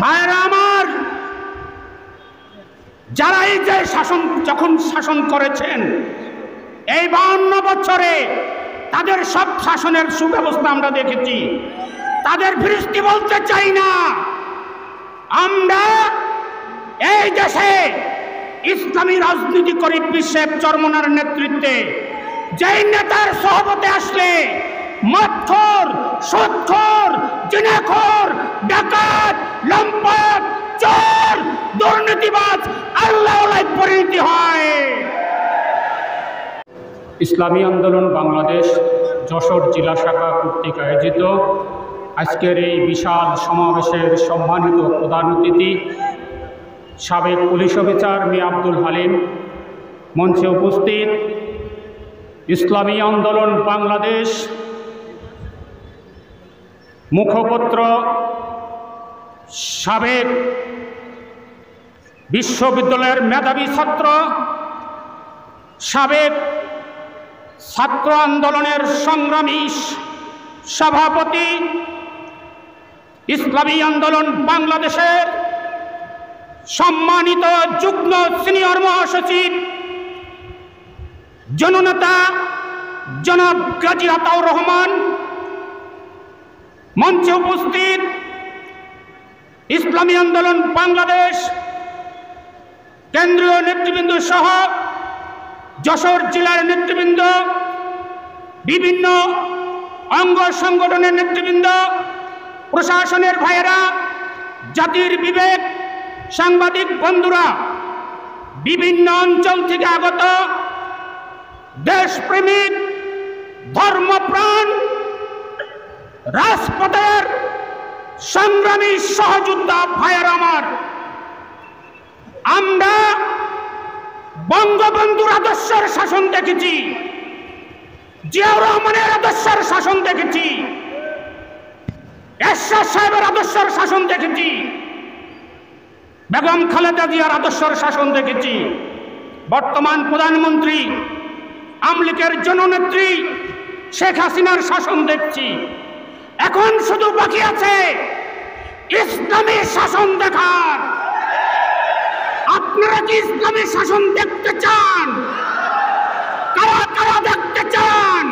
ভাইরা আমার, যারাই যে যখন শাসন করেছেন এই 52 বছরে তাদের সব শাসনের সুব্যবস্থা আমরা দেখেছি। তাদের ফিরিস্তি বলতে চাই না। আমরা এই দেশে ইসলামী রাজনীতি করি বিশ্বের চরমনার নেতৃত্বে। যেই নেতার সহবতে আসলে মদখোর, সুদখোর, জিনাখোর, ডাকাত, লম্পট, চোর, দুর্নীতিবাজ আল্লাহওয়ালায় পরিণতি হয়। ইসলামী আন্দোলন বাংলাদেশ যশোর জেলা শাখা কর্তৃক আয়োজিত আজকের এই বিশাল সমাবেশের সম্মানিত প্রধান অতিথি সাবেক পুলিশ অফিসার মিয়া আব্দুল হালিম, মঞ্চে উপস্থিত ইসলামী আন্দোলন বাংলাদেশ মুখপত্র, সাবেক বিশ্ববিদ্যালয়ের মেধাবী ছাত্র, সাবেক ছাত্র আন্দোলনের সংগ্রামী সভাপতি, ইসলামী আন্দোলন বাংলাদেশের সম্মানিত যুগ্ম সিনিয়র মহাসচিব জননেতা জনাব গাজী আতাউর রহমান, মঞ্চে উপস্থিত ইসলামী আন্দোলন বাংলাদেশ কেন্দ্রীয় নেতৃবৃন্দ সহ যশোর জেলার নেতৃবৃন্দ, বিভিন্ন অঙ্গ সংগঠনের নেতৃবৃন্দ, প্রশাসনের ভাইয়েরা, জাতির বিবেক, সাংবাদিক বন্ধুরা, বিভিন্ন অঞ্চল থেকে আগত দেশপ্রেমিক, ধর্মপ্রাণ, রাজপথের সংগ্রামী সহযোদ্ধা ভাইয়েরা আমার, আমরা বঙ্গবন্ধুর আদর্শের শাসন দেখেছি, জিয়াউর রহমানের আদর্শের শাসন দেখেছি, এরশাদ সাহেবের আদর্শের শাসন দেখেছি, বেগম খালেদা জিয়ার আদর্শের শাসন দেখেছি, বর্তমান প্রধানমন্ত্রী আমলিকের জননেত্রী শেখ হাসিনার শাসন দেখছি। এখন শুধু বাকি আছে ইসলামী শাসন দেখার। আপনারা কি ইসলামী শাসন দেখতে চান? কারা কারা দেখতে চান?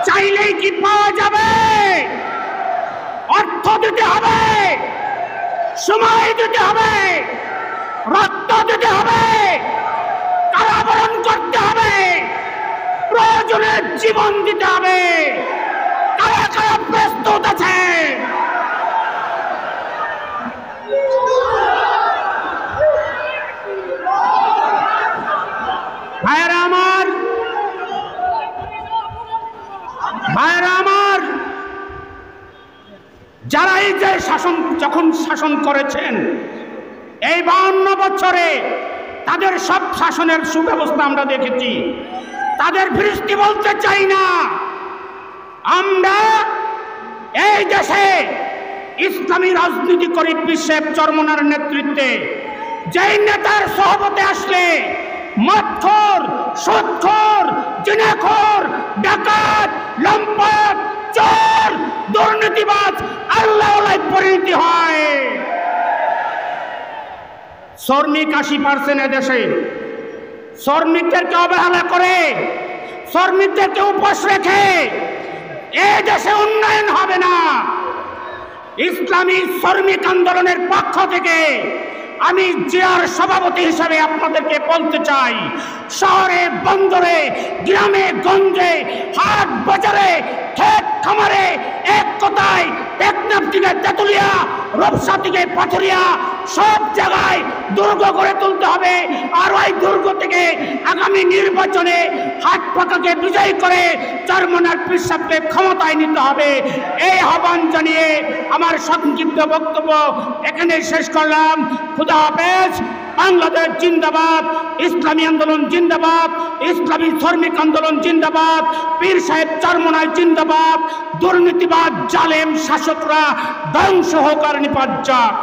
চাইলেই কি পাওয়া যাবে? অর্থ দিতে হবে, সময় দিতে হবে, রক্ত দিতে হবে, কারাবরণ করতে হবে, প্রয়োজনে জীবন দিতে হবে। কারা কারা প্রস্তুত আছে? ভাইরা আমার, ভাইরা আমার, যারাই যে যখন শাসন করেছেন এই 52 বছরে তাদের সব শাসনের সুব্যবস্থা আমরা দেখেছি। তাদের ফিরিস্তি বলতে চাই না। আমরা এই দেশে ইসলামী রাজনীতি করি বিশ্বের চরমনার নেতৃত্বে। যেই নেতার সহবতে আসলে মদখোর, সুদখোর, জিনাখোর, ডাকাত, লম্পট, চোর, দুর্নীতিবাজ আল্লাহওয়ালায় পরিণতি হয়। শ্রমিক 80% এদেশে শ্রমিকদেরকে অবহেলা করে, শ্রমিকদেরকে উপোস রেখে এই দেশে উন্নয়ন হবে না। ইসলামী শ্রমিক আন্দোলনের পক্ষ থেকে আমি জিয়ার সভাপতি হিসেবে আপনাদেরকে বলতে চাই, শহরে বন্দরে, গ্রামে গঞ্জে, হাট বাজারে, ক্ষেত খামারে, এক কথায় টেকনাফ থেকে তেতুলিয়া, রূপসা থেকে পাথুরিয়া, সব জায়গায় দুর্গ গড়ে তুলতে হবে। আর ওই দুর্গ থেকে আগামী নির্বাচনে হাত পাকাকে বিজয়ী করে চরমনার পীর সাহেবকে ক্ষমতায় নিতে হবে। এই আহ্বান জানিয়ে আমার সংক্ষিপ্ত বক্তব্য এখানে শেষ করলাম। খুদা হাফেজ। বাংলাদেশ জিন্দাবাদ, ইসলামী আন্দোলন জিন্দাবাদ, ইসলামী শ্রমিক আন্দোলন জিন্দাবাদ, পীর সাহেব চরমনায় জিন্দাবাদ, দুর্নীতিবাদ জালেম শাসকরা ধ্বংস হোক আর নিপাত যাক।